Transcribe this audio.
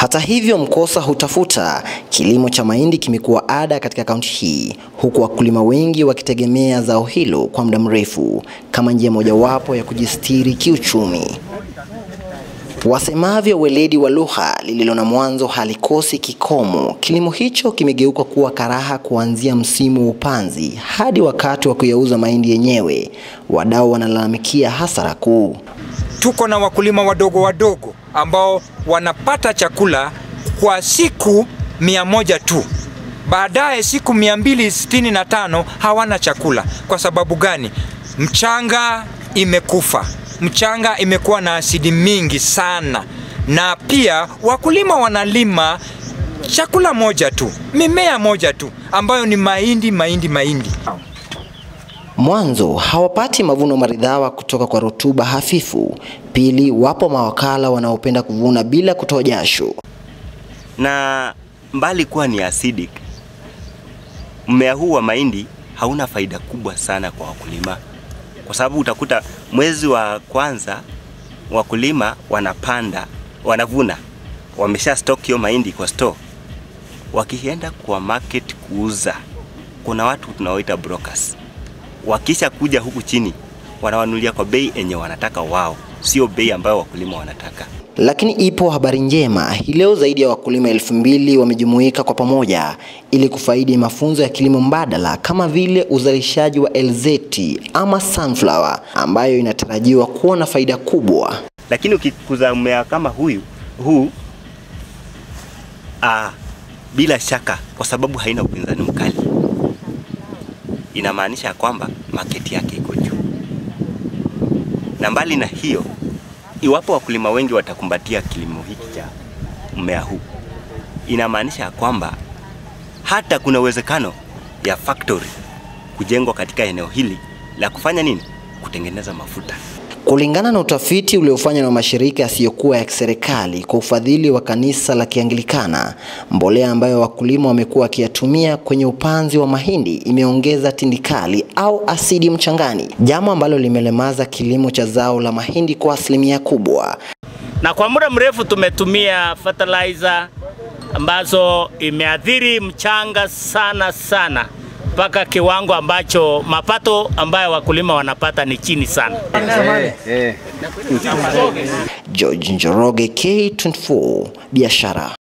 Hata hivyo, mkosa hutafuta. Kilimo cha mahindi kimekuwa ada katika kaunti hii, huku wakulima wengi wakitegemea zao hilo kwa muda mrefu kama njia mojawapo ya kujistiri kiuchumi. Wasemavyo weledi wa lugha, lililo na mwanzo halikosi kikomo. Kilimo hicho kimegeuka kuwa karaha kuanzia msimu wa upanzi hadi wakati wa kuyauza mahindi yenyewe. Wadau wanalalamikia hasara kuu. Tuko na wakulima wadogo ambao wanapata chakula kwa siku 100 tu. Baadaye siku 265 hawana chakula. Kwa sababu gani? Mchanga imekufa. Mchanga imekuwa na asidi mingi sana. Na pia wakulima wanalima chakula moja tu, mimea moja tu, ambayo ni mahindi. Mwanzo, hawapati mavuno maridhawa kutoka kwa rutuba hafifu. Pili, wapo mawakala wanaopenda kuvuna bila kutoa jasho. Na mbali kuwa ni acidic, mmea huu wa mahindi hauna faida kubwa sana kwa wakulima. Kwa sababu utakuta mwezi wa kwanza wakulima wanavuna, wamesha stock hiyo mahindi kwa store. Wakienda kwa market kuuza, kuna watu tunaoita brokers. Wakisha kuja huku chini, wanawanulia kwa bei yenye wanataka wao, sio bei ambayo wakulima wanataka. Lakini ipo habari njema. Hii leo zaidi ya wakulima 2000 wamejumuika kwa pamoja ili kufaidi mafunzo ya kilimo mbadala kama vile uzalishaji wa alizeti ama sunflower, ambayo inatarajiwa kuwa na faida kubwa. Lakini ukikuza mmea kama huu bila shaka, kwa sababu haina upinzani mkali, inamaanisha kwamba market yake iko juu. Na mbali na hiyo, iwapo wakulima wengi watakumbatia kilimo hiki cha mmea huu, inamaanisha kwamba hata kuna uwezekano ya factory kujengwa katika eneo hili la kufanya nini? Kutengeneza mafuta. Kulingana na utafiti uliofanywa na mashirika yasiyokuwa ya kiserikali kwa ufadhili wa kanisa la Kianglikana, mbolea ambayo wakulima wamekuwa wakiyatumia kwenye upanzi wa mahindi imeongeza tindikali au asidi mchangani, jambo ambalo limelemaza kilimo cha zao la mahindi kwa asilimia kubwa. Na kwa muda mrefu tumetumia fertilizer ambazo imeathiri mchanga sana mpaka kiwango ambacho mapato ambayo wakulima wanapata ni chini sana. George Njoroge, K24, Biashara.